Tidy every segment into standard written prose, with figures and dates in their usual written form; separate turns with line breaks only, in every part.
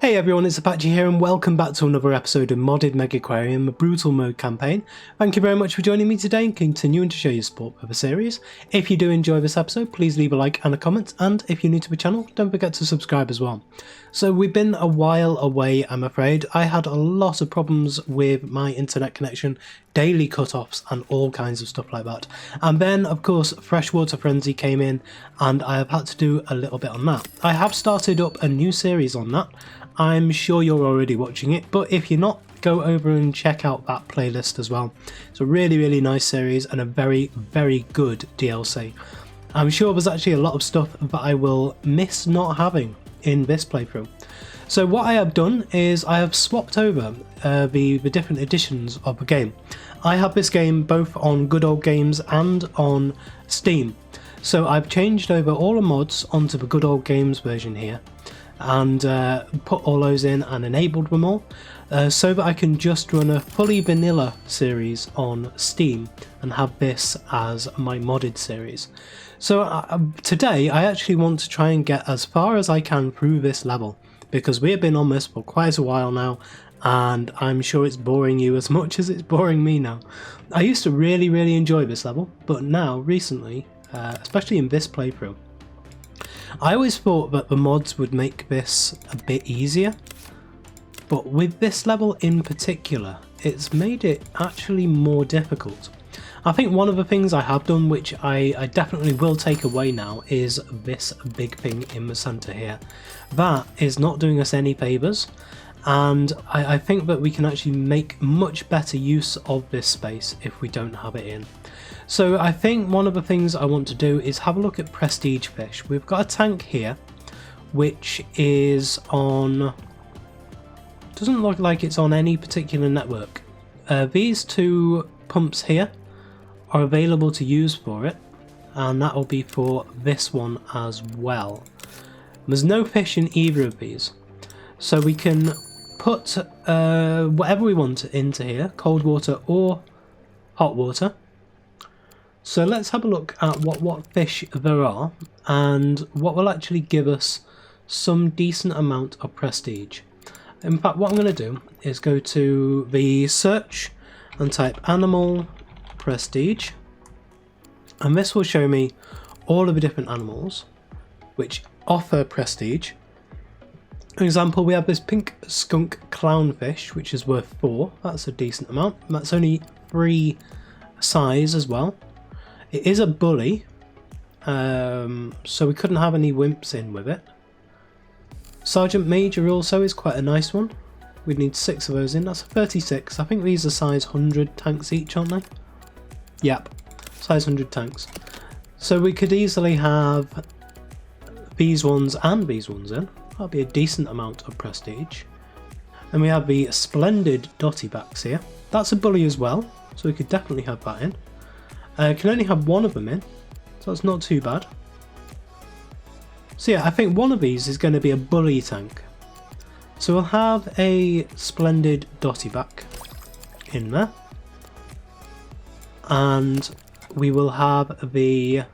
Hey everyone, it's Apache here and welcome back to another episode of Modded Megaquarium, a brutal mode campaign. Thank you very much for joining me today and continuing to show your support for the series. If you do enjoy this episode, please leave a like and a comment, and if you're new to the channel, don't forget to subscribe as well. So we've been a while away, I'm afraid. I had a lot of problems with my internet connection, daily cut-offs and all kinds of stuff like that. And then, of course, Freshwater Frenzy came in and I have had to do a little bit on that. I have started up a new series on that. I'm sure you're already watching it, but if you're not, go over and check out that playlist as well. It's a really nice series and a very good DLC. I'm sure there's actually a lot of stuff that I will miss not having in this playthrough. So what I have done is I have swapped over the different editions of the game. I have this game both on Good Old Games and on Steam. So I've changed over all the mods onto the Good Old Games version here and put all those in and enabled them all so that I can just run a fully vanilla series on Steam and have this as my modded series. So today I actually want to try and get as far as I can through this level, because we have been on this for quite a while now and I'm sure it's boring you as much as it's boring me now. I used to really enjoy this level, but now recently, especially in this playthrough, I always thought that the mods would make this a bit easier, but with this level in particular, it's made it actually more difficult. I think one of the things I have done, which I definitely will take away now, is this big thing in the centre here. That is not doing us any favours, and I think that we can actually make much better use of this space if we don't have it in. So I think one of the things I want to do is have a look at prestige fish. We've got a tank here which is on, doesn't look like it's on any particular network. These two pumps here are available to use for it, and that will be for this one as well. There's no fish in either of these, so we can put whatever we want into here, cold water or hot water. So let's have a look at what fish there are and what will actually give us some decent amount of prestige. In fact, what I'm going to do is go to the search and type animal prestige, and this will show me all of the different animals which offer prestige. For example, we have this pink skunk clownfish which is worth 4, that's a decent amount, that's only 3 size as well. It is a bully, so we couldn't have any wimps in with it. Sergeant Major also is quite a nice one. We'd need 6 of those in, that's a 36. I think these are size 100 tanks each, aren't they? Yep, size 100 tanks. So we could easily have these ones and these ones in. That'll be a decent amount of prestige. And we have the splendid dotty backs here. That's a bully as well, so we could definitely have that in. Can only have 1 of them in, so that's not too bad. So yeah, I think one of these is going to be a bully tank. So we'll have a splendid dotty back in there. And we will have the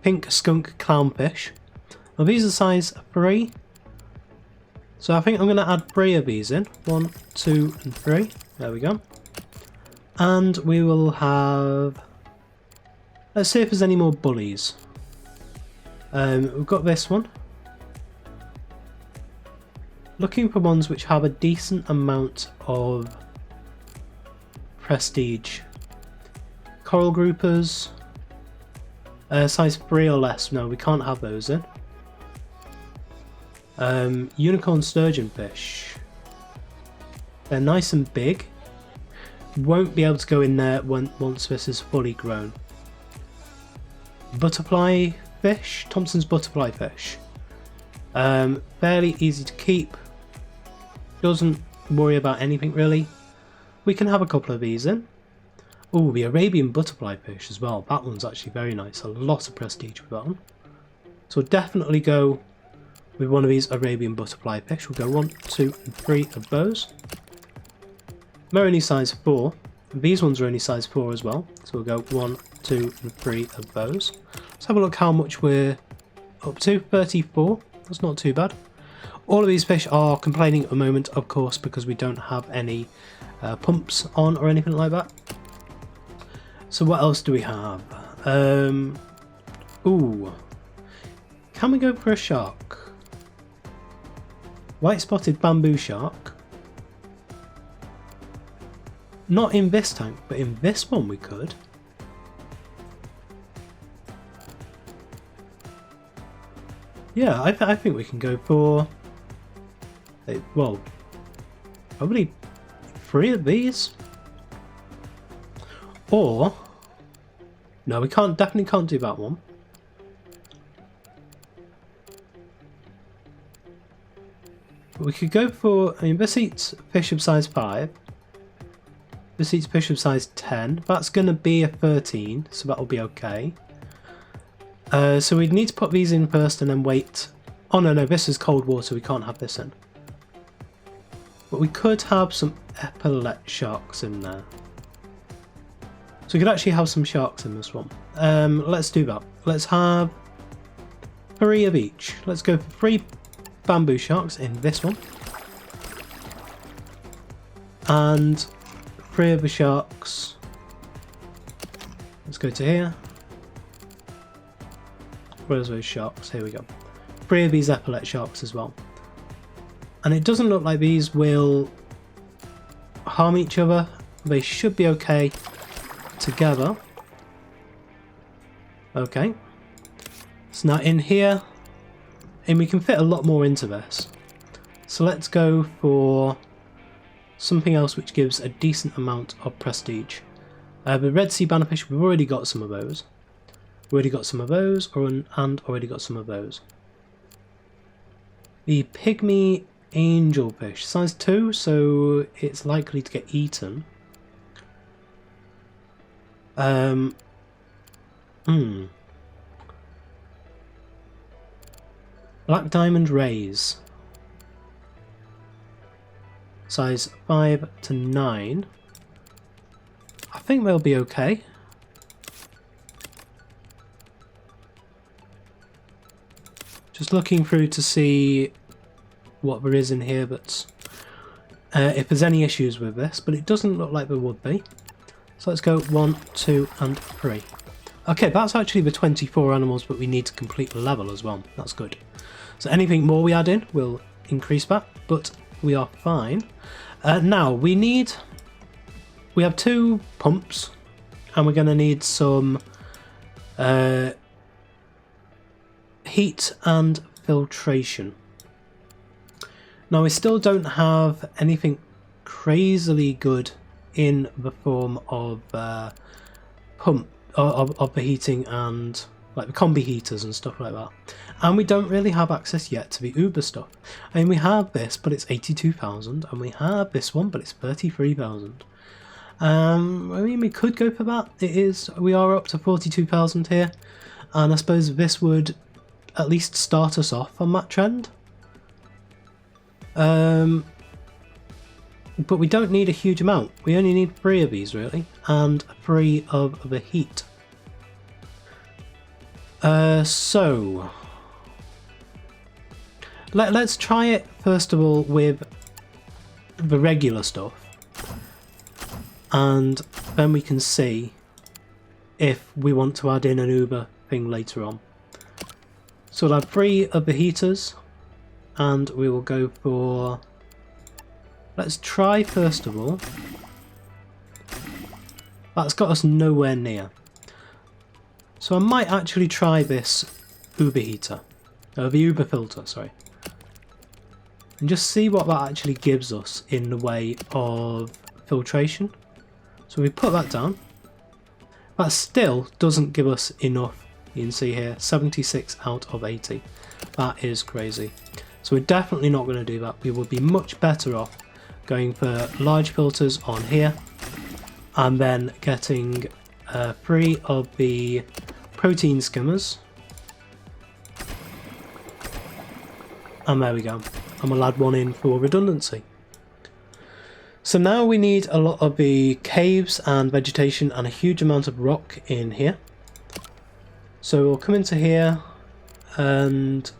pink skunk clownfish. Now these are size 3. So I think I'm going to add 3 of these in. 1, 2 and 3. There we go. And we will have, let's see if there's any more bullies. We've got this one. Looking for ones which have a decent amount of prestige. Coral groupers, size 3 or less. No, we can't have those in. Unicorn sturgeon fish. They're nice and big. Won't be able to go in there once this is fully grown. Butterfly fish, Thompson's butterfly fish. Fairly easy to keep. Doesn't worry about anything really. We can have a couple of these in. Oh, the Arabian butterfly fish as well. That one's actually very nice. A lot of prestige with that one. So we'll definitely go with one of these Arabian butterfly fish. We'll go 1, 2 and 3 of those. They're only size 4. These ones are only size 4 as well. So we'll go 1, 2 and 3 of those. Let's have a look how much we're up to. 34. That's not too bad. All of these fish are complaining at the moment, of course, because we don't have any pumps on or anything like that. So what else do we have? Ooh. Can we go for a shark? White spotted bamboo shark. Not in this tank, but in this one we could. Yeah, I think we can go for, well, probably 3 of these. Or, no, we definitely can't do that one. But we could go for, I mean, this eats fish of size 5. This eats fish of size 10. That's going to be a 13, so that'll be okay. So we'd need to put these in first and then wait. Oh no, this is cold water, we can't have this in. But we could have some epaulet sharks in there. So we could actually have some sharks in this one. Let's do that. Let's have 3 of each. Let's go for 3 bamboo sharks in this one. And 3 of the sharks. Let's go to here. Where's those sharks? Here we go. 3 of these epaulet sharks as well. And it doesn't look like these will harm each other. They should be okay together. Okay. So now in here, and we can fit a lot more into this. So let's go for something else which gives a decent amount of prestige. The Red Sea Bannerfish, we've already got some of those. Already got some of those, and already got some of those. The Pygmy Angelfish, size 2, so it's likely to get eaten. Black Diamond Rays, size 5 to 9. I think they'll be okay. Just looking through to see what there is in here, but if there's any issues with this, but it doesn't look like there would be. So let's go 1, 2 and 3. Okay, that's actually the 24 animals, but we need to complete the level as well. That's good. So anything more we add in will increase that, but we are fine. Now we have 2 pumps, and we're going to need some heat and filtration. Now we still don't have anything crazily good in the form of of the heating and like the combi heaters and stuff like that, and we don't really have access yet to the Uber stuff. I mean, we have this, but it's 82,000, and we have this one, but it's 33,000. I mean, we could go for that. We are up to 42,000 here, and I suppose this would at least start us off on that trend. But we don't need a huge amount. We only need 3 of these really, and 3 of the heat. So let's try it first of all with the regular stuff, and then we can see if we want to add in an Uber thing later on. So we'll have 3 of the heaters, and we will go for, let's try first of all, that's got us nowhere near. So I might actually try this Uber heater, the Uber filter, sorry, and just see what that actually gives us in the way of filtration. So we put that down. That still doesn't give us enough. You can see here, 76 out of 80. That is crazy. So we're definitely not going to do that. We would be much better off going for large filters on here, and then getting 3 of the protein skimmers. And there we go. And we'll add 1 in for redundancy. So now we need a lot of the caves and vegetation and a huge amount of rock in here. So we'll come into here, and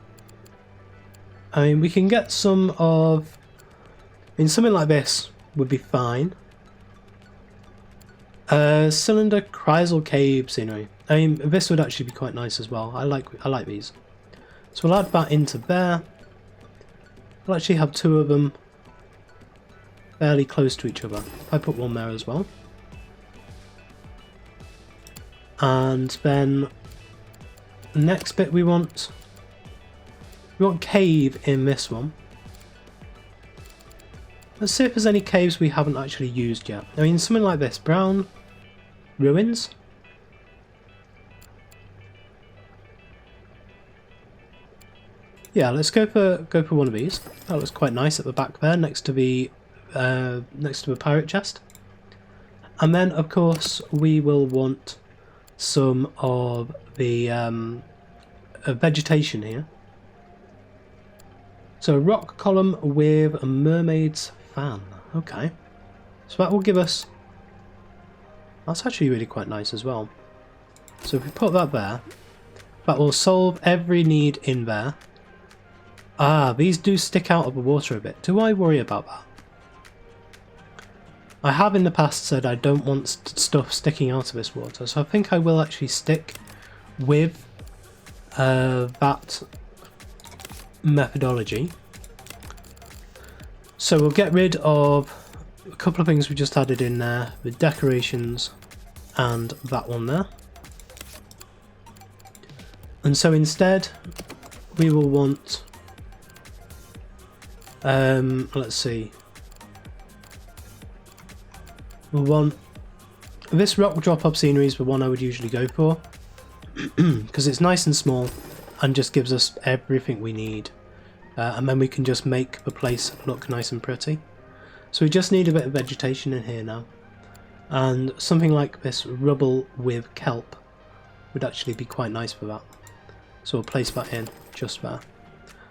I mean, we can get some of... I mean, something like this would be fine. Cylinder Chrysal Cave scenery. I mean, this would actually be quite nice as well. I like these. So we'll add that into there. We'll actually have two of them fairly close to each other. If I put one there as well. And then the next bit we want cave in this one. Let's see if there's any caves we haven't actually used yet. I mean, something like this, brown ruins. Yeah, let's go for one of these. That looks quite nice at the back there, next to the pirate chest. And then, of course, we will want some of the vegetation here. So, a rock column with a mermaid's fan. Okay, so that will give us. That's actually really quite nice as well. So if we put that there, that will solve every need in there. Ah, these do stick out of the water a bit. Do I worry about that? I have in the past said I don't want stuff sticking out of this water, so I think I will actually stick with that methodology. So we'll get rid of a couple of things we just added in there, the decorations and that one there. And so instead we will want, let's see, we'll want this rock drop-off scenery is the one I would usually go for because it's nice and small and just gives us everything we need, and then we can just make the place look nice and pretty. So we just need a bit of vegetation in here now, and something like this rubble with kelp would actually be quite nice for that. So we'll place that in just there.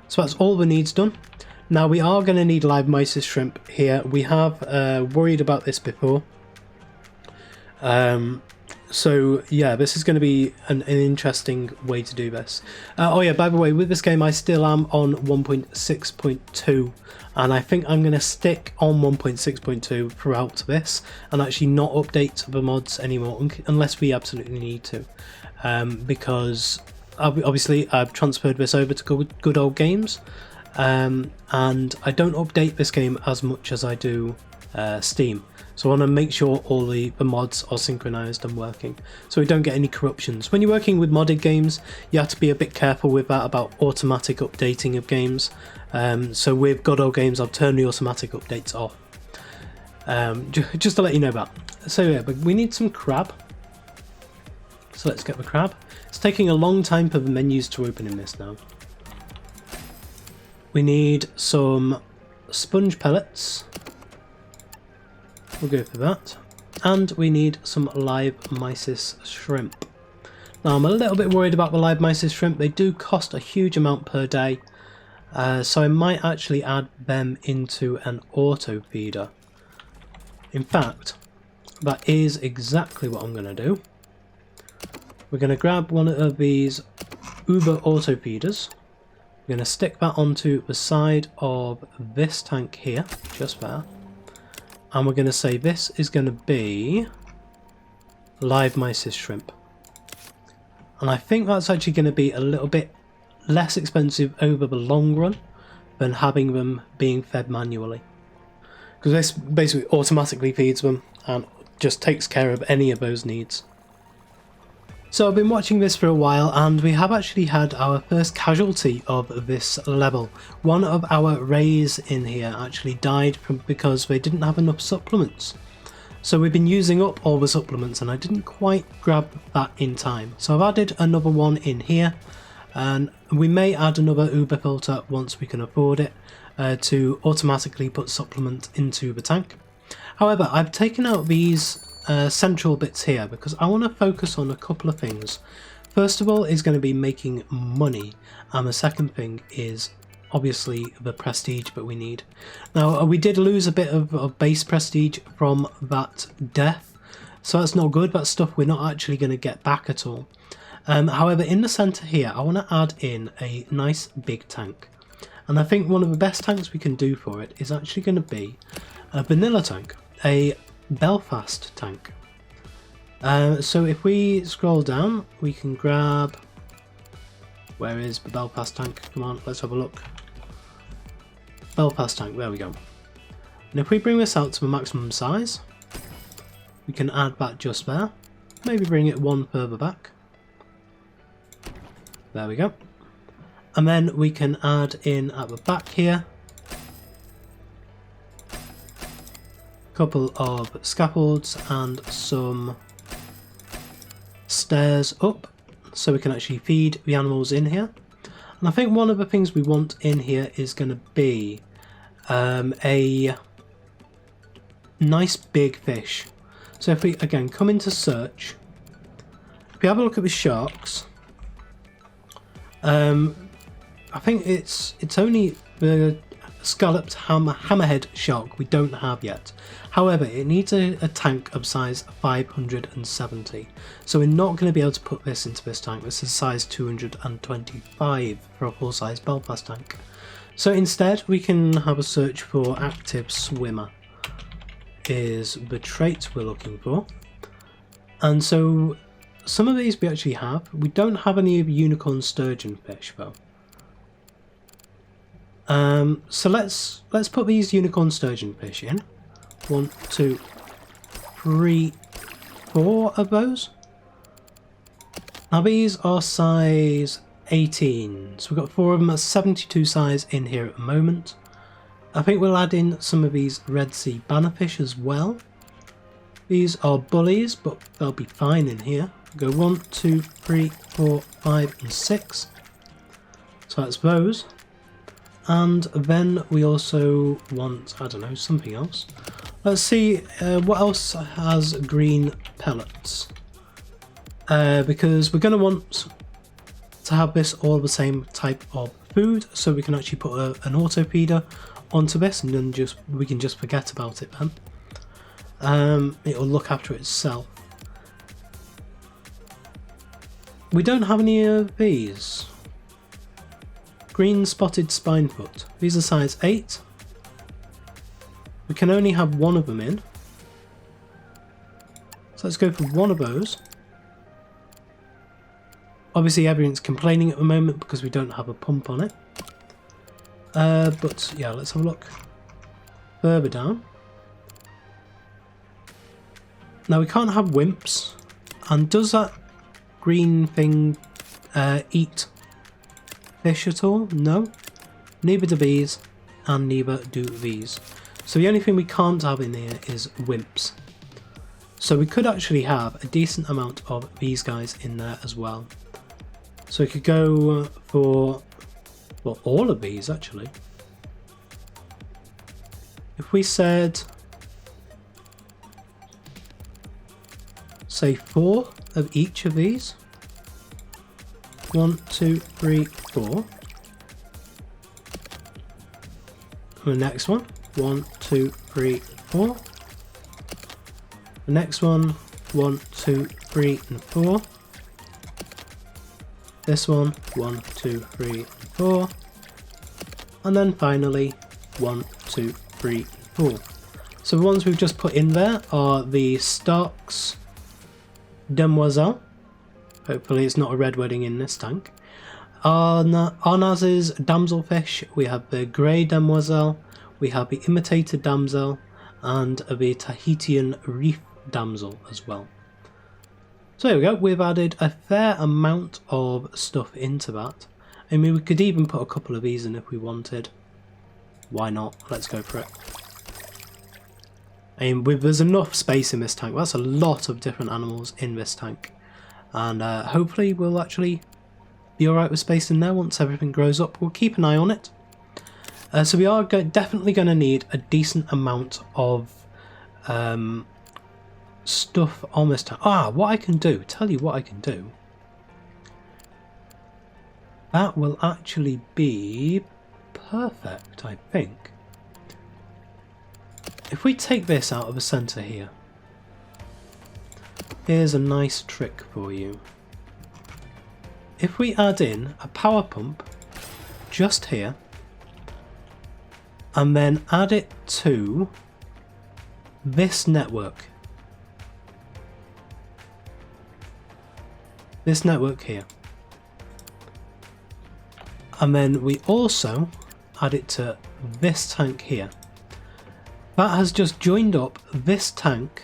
So that's all the needs done. Now we are going to need live mysis shrimp here. We have worried about this before. So yeah, this is going to be an interesting way to do this. Oh yeah, by the way, with this game I still am on 1.6.2, and I think I'm going to stick on 1.6.2 throughout this and actually not update the mods anymore unless we absolutely need to, because obviously I've transferred this over to good old games, and I don't update this game as much as I do Steam. So I want to make sure all the mods are synchronized and working, so we don't get any corruptions. When you're working with modded games, you have to be a bit careful with that about automatic updating of games. So with God Old Games, I've turned the automatic updates off, just to let you know that. So yeah, but we need some crab. So let's get the crab. It's taking a long time for the menus to open in this now. We need some sponge pellets. We'll go for that. And we need some live mysis shrimp. Now I'm a little bit worried about the live mysis shrimp. They do cost a huge amount per day. So I might actually add them into an auto feeder. In fact, that is exactly what I'm going to do. We're going to grab one of these Uber auto feeders. We're going to stick that onto the side of this tank here, just there. And we're going to say this is going to be live mysis shrimp. And I think that's actually going to be a little bit less expensive over the long run than having them being fed manually. Because this basically automatically feeds them and just takes care of any of those needs. So I've been watching this for a while, and we have actually had our first casualty of this level. One of our rays in here actually died because they didn't have enough supplements. So we've been using up all the supplements and I didn't quite grab that in time. So I've added another one in here, and we may add another Uber filter once we can afford it to automatically put supplement into the tank. However, I've taken out these central bits here because I want to focus on a couple of things. First of all is going to be making money, and the second thing is obviously the prestige that we need. Now we did lose a bit of base prestige from that death, so that's not good. That's stuff we're not actually going to get back at all. However, in the centre here I want to add in a nice big tank, And I think one of the best tanks we can do for it is actually going to be a vanilla tank, a Belfast tank. So if we scroll down, we can grab... Where is the Belfast tank? Come on, let's have a look. Belfast tank, there we go. And if we bring this out to the maximum size, we can add that just there. Maybe bring it one further back. There we go. And then we can add in at the back here a couple of scaffolds and some stairs up so we can actually feed the animals in here. And I think one of the things we want in here is going to be a nice big fish. So if we again come into search, if we have a look at the sharks, I think it's only the scalloped hammerhead shark we don't have yet. However, it needs a tank of size 570, so we're not going to be able to put this into this tank. This is size 225 for a full-size Belfast tank. So instead we can have a search for active swimmer is the trait we're looking for. And so some of these we actually have. We don't have any of unicorn sturgeon fish though. So let's put these unicorn sturgeon fish in. 1, 2, 3, 4 of those. Now these are size 18, so we've got 4 of them at 72 size in here at the moment. I think we'll add in some of these Red Sea bannerfish as well. These are bullies, but they'll be fine in here. Go 1, 2, 3, 4, 5 and 6. So that's those. And then we also want, I don't know, something else. Let's see what else has green pellets. Because we're going to want to have this all the same type of food, so we can actually put an auto feeder onto this, and then we can just forget about it then. It'll look after itself. We don't have any of these. Green spotted spinefoot. These are size 8. We can only have one of them in. So let's go for one of those. Obviously everyone's complaining at the moment because we don't have a pump on it. But yeah, let's have a look further down. Now we can't have wimps. And does that green thing eat fish at all? No. Neither do these, and neither do these. So the only thing we can't have in here is wimps. So we could actually have a decent amount of these guys in there as well. So we could go for, well, all of these actually. If we said, say 4 of each of these. 1, 2, 3, 4. The next one. 1, 2, 3, 4. The next one. 1, 2, 3, and 4. This one. 1, 2, 3, and 4. And then finally 1, 2, 3, and 4. So the ones we've just put in there are the Stark's Demoiselle. Hopefully it's not a red wedding in this tank. Arnaz's damselfish. We have the grey demoiselle. We have the imitated damsel, and the Tahitian reef damsel as well. So there we go. We've added a fair amount of stuff into that. I mean, we could even put a couple of these in if we wanted. Why not? Let's go for it. I mean, there's enough space in this tank. That's a lot of different animals in this tank. And hopefully we'll actually be alright with space in there once everything grows up. We'll keep an eye on it. So we are definitely going to need a decent amount of stuff on this tank. What I can do, tell you what I can do. That will actually be perfect, I think. If we take this out of the centre here. Here's a nice trick for you. If we add in a power pump just here, and then add it to this network. This network here. And then we also add it to this tank here. That has just joined up this tank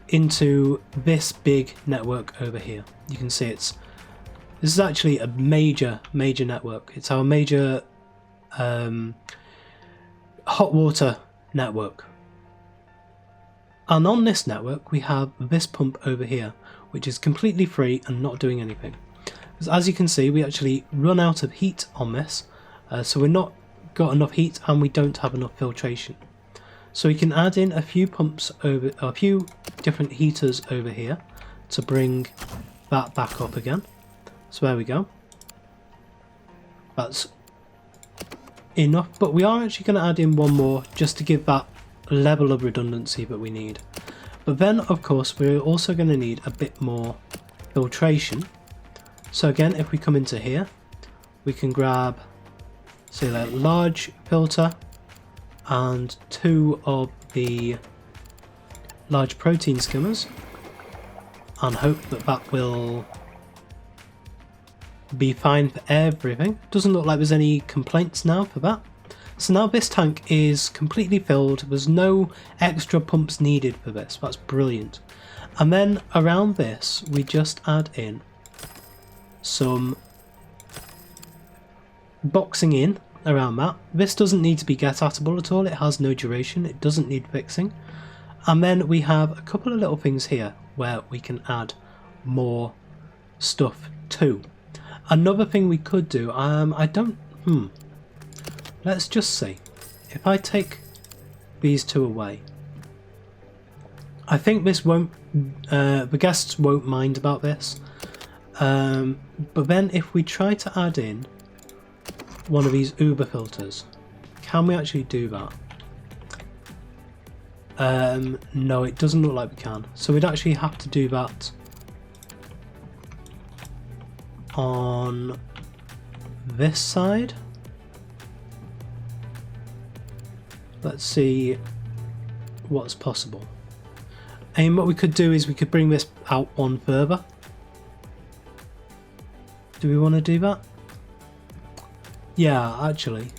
into this big network over here. You can see this is actually a major network. It's our major hot water network. And on this network we have this pump over here, which is completely free and not doing anything. Because as you can see, we actually run out of heat on this, so we're not got enough heat and we don't have enough filtration. So we can add in a few pumps over, a few different heaters over here to bring that back up again. So there we go. That's enough, but we are actually going to add in one more just to give that level of redundancy that we need. But then of course we're also going to need a bit more filtration. So again, if we come into here, we can grab, say, a large filter and 2 of the large protein skimmers, and hope that that will be fine for everything. Doesn't look like there's any complaints now for that. So now this tank is completely filled. There's no extra pumps needed for this. That's brilliant. And then around this we just add in some boxing in around that. This doesn't need to be get-atable at all. It has no duration. It doesn't need fixing. And then we have a couple of little things here where we can add more stuff to. Another thing we could do, let's just see. If I take these 2 away, I think this won't, the guests won't mind about this. But then if we try to add in one of these Uber filters, can we actually do that? No, it doesn't look like we can. So we'd actually have to do that on this side. Let's see what's possible. And what we could do is we could bring this out one further. Do we want to do that? Yeah, actually.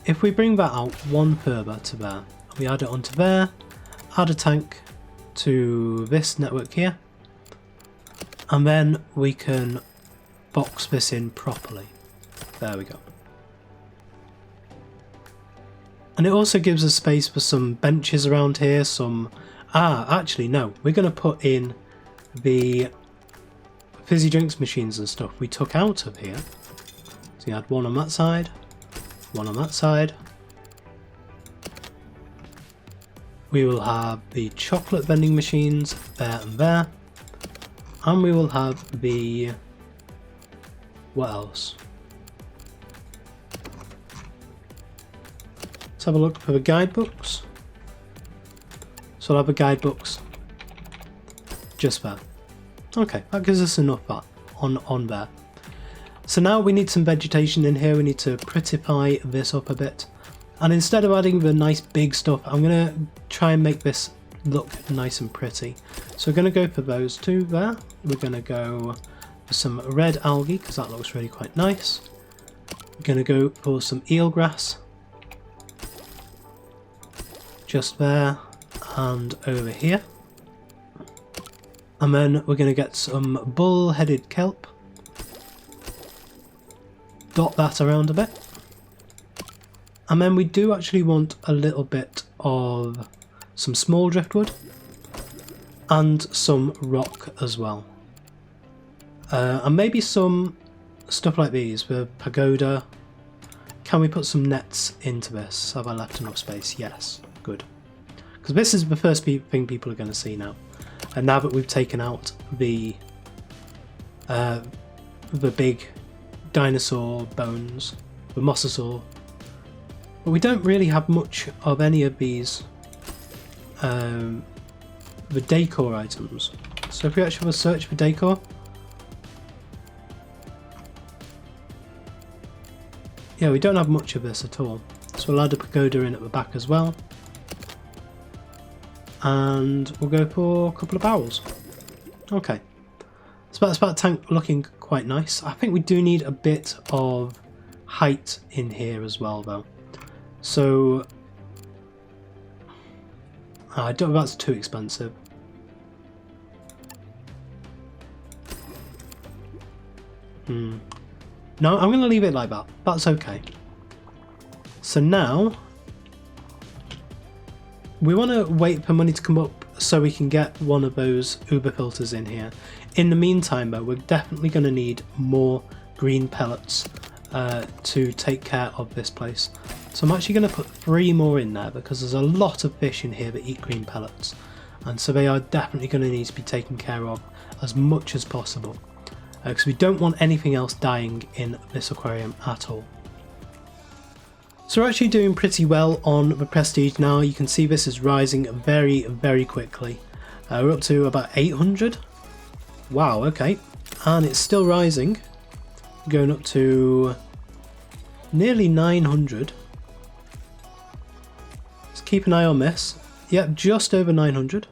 If we bring that out one further to there, we add it onto there, add a tank to this network here, and then we can box this in properly. There we go. And it also gives us space for some benches around here, actually no, we're going to put in the fizzy drinks machines and stuff we took out of here. So you had one on that side, one on that side. We will have the chocolate vending machines there and there. And we will have the... what else? Let's have a look for the guidebooks. So I'll have the guidebooks just there. Okay, that gives us enough that on there. So now we need some vegetation in here. We need to prettify this up a bit. And instead of adding the nice big stuff, I'm going to try and make this look nice and pretty. So we're going to go for those 2 there. We're going to go for some red algae because that looks really quite nice. We're going to go for some eelgrass. Just there and over here. And then we're going to get some bull-headed kelp. Dot that around a bit. And then we do actually want a little bit of some small driftwood and some rock as well. And maybe some stuff like these with pagoda. Can we put some nets into this? Have I left enough space? Yes, good. Because this is the first thing people are going to see now. And now that we've taken out the big dinosaur bones, the mosasaur, but we don't really have much of any of these the decor items. So if we actually have a search for decor, Yeah, we don't have much of this at all. So we'll add a pagoda in at the back as well. And we'll go for a couple of barrels. Okay. So that's that tank looking quite nice. I think we do need a bit of height in here as well though. So I don't know if that's too expensive. No, I'm going to leave it like that. That's okay. So now we want to wait for money to come up so we can get one of those Uber filters in here. In the meantime though, we're definitely going to need more green pellets to take care of this place. So I'm actually going to put 3 more in there because there's a lot of fish in here that eat green pellets. And so they are definitely going to need to be taken care of as much as possible. Because we don't want anything else dying in this aquarium at all. So we're actually doing pretty well on the prestige now. You can see this is rising very, very quickly. We're up to about 800. Wow, okay. And it's still rising. Going up to nearly 900. Let's keep an eye on this. Yep, just over 900.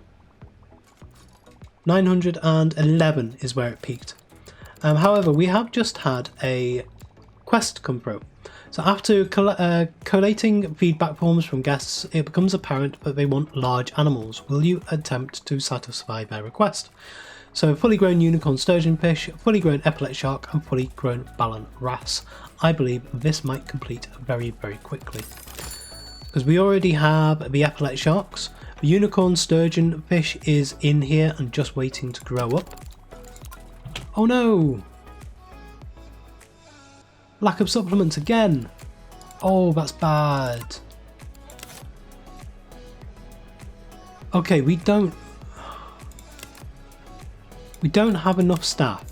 911 is where it peaked. However, we have just had a quest come through. So after collating feedback forms from guests, it becomes apparent that they want large animals. Will you attempt to satisfy their request? So fully grown unicorn sturgeon fish, fully grown epaulet shark and fully grown ballan wrasse. I believe this might complete very, very quickly. Because we already have the epaulet sharks. The unicorn sturgeon fish is in here and just waiting to grow up. Oh no! Lack of supplements again! Oh, that's bad. Okay, we don't have enough staff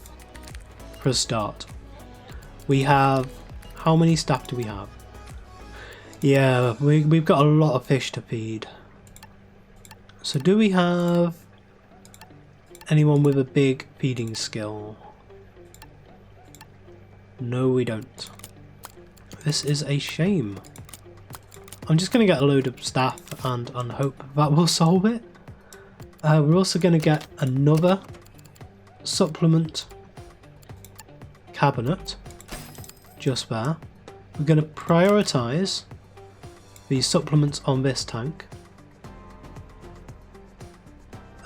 for a start. We have... how many staff do we have? Yeah, we've got a lot of fish to feed. So do we have anyone with a big feeding skill? No, we don't. This is a shame. I'm just going to get a load of staff and hope that will solve it. We're also going to get another supplement cabinet just there. We're going to prioritise the supplements on this tank.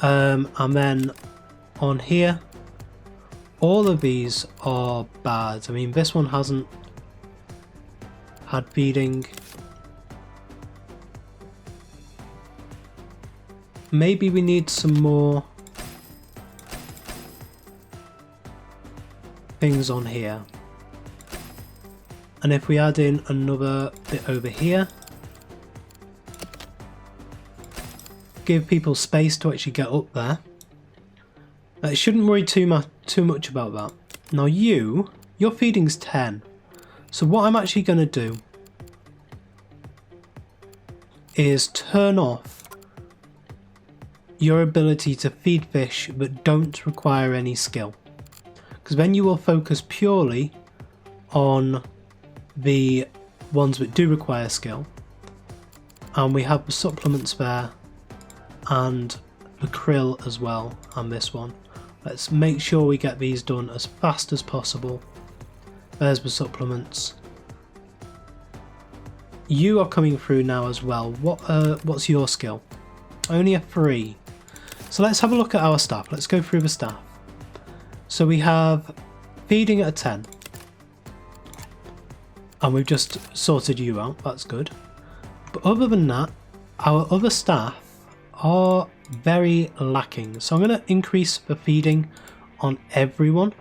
And then on here, all of these are bad. I mean, this one hasn't had feeding. Maybe we need some more things on here. And if we add in another bit over here, give people space to actually get up there. I shouldn't worry too much about that. Now your feeding's 10. So what I'm actually going to do is turn off your ability to feed fish that don't require any skill. Because then you will focus purely on the ones that do require skill. And we have the supplements there and the krill as well, and this one. Let's make sure we get these done as fast as possible. There's the supplements. You are coming through now as well. What's your skill? Only a 3. So let's have a look at our staff. Let's go through the staff. So we have feeding at a 10. And we've just sorted you out. That's good. But other than that, our other staff are very lacking. So I'm going to increase the feeding on everyone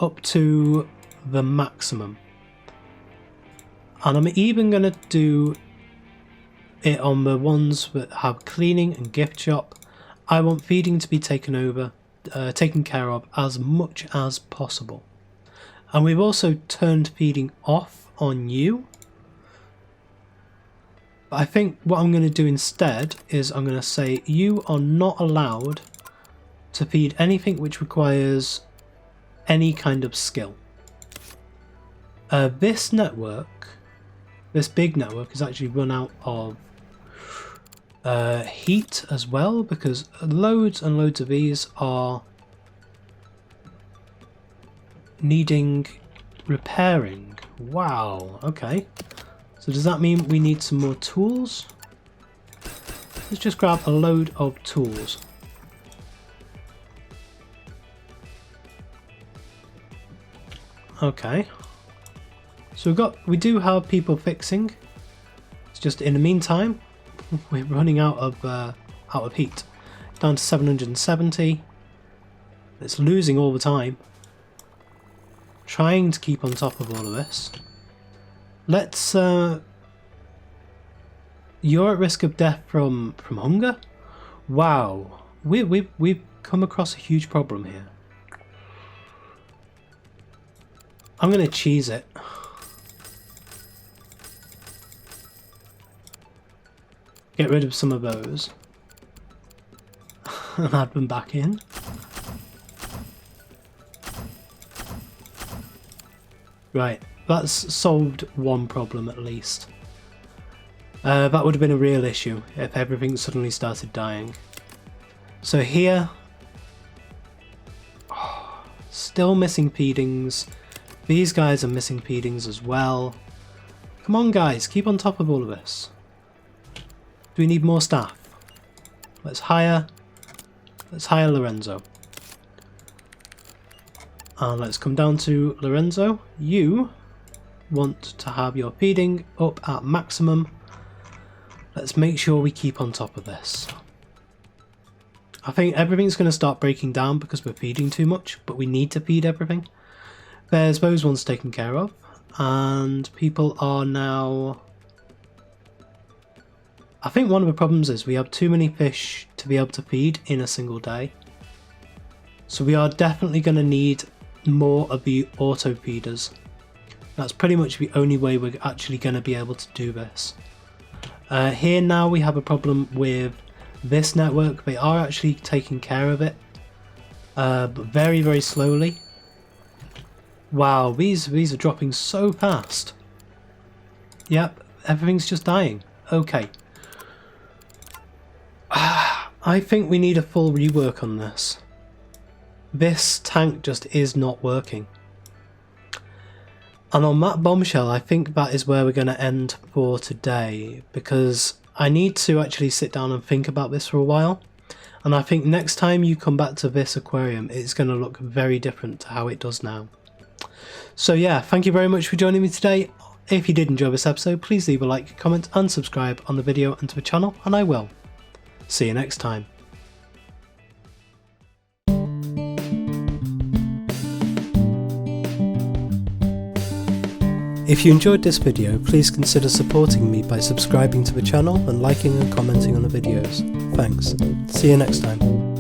up to the maximum. And I'm even going to do it on the ones that have cleaning and gift shop. I want feeding to be taken care of as much as possible. And we've also turned feeding off on you. But I think what I'm going to do instead is I'm going to say you are not allowed to feed anything which requires any kind of skill. This network, this big network, is actually run out of heat as well, because loads and loads of these are needing repairing. Wow, okay. So does that mean we need some more tools? Let's just grab a load of tools. Okay. So we do have people fixing. It's just in the meantime, we're running out of heat. Down to 770. It's losing all the time. Trying to keep on top of all of this. Let's you're at risk of death from hunger? Wow. We've come across a huge problem here. I'm gonna cheese it. Get rid of some of those. And add them back in. Right, that's solved one problem at least. That would have been a real issue if everything suddenly started dying. So here, still missing feedings. These guys are missing feedings as well. Come on guys, keep on top of all of this. Do we need more staff? Let's hire Lorenzo. And let's come down to Lorenzo. You want to have your feeding up at maximum. Let's make sure we keep on top of this. I think everything's going to start breaking down because we're feeding too much, but we need to feed everything. There's those ones taken care of, and people are now... I think one of the problems is we have too many fish to be able to feed in a single day. So we are definitely going to need more of the auto feeders. That's pretty much the only way we're actually going to be able to do this. Here now we have a problem with this network. They are actually taking care of it, but very, very slowly. Wow, these are dropping so fast. Yep, everything's just dying. Okay. I think we need a full rework on this. This tank just is not working. And on that bombshell, I think that is where we're going to end for today, because I need to actually sit down and think about this for a while. And I think next time you come back to this aquarium, it's going to look very different to how it does now. So yeah, thank you very much for joining me today. If you did enjoy this episode, please leave a like, comment and subscribe on the video and to the channel, and I will see you next time. If you enjoyed this video, please consider supporting me by subscribing to the channel and liking and commenting on the videos. Thanks. See you next time.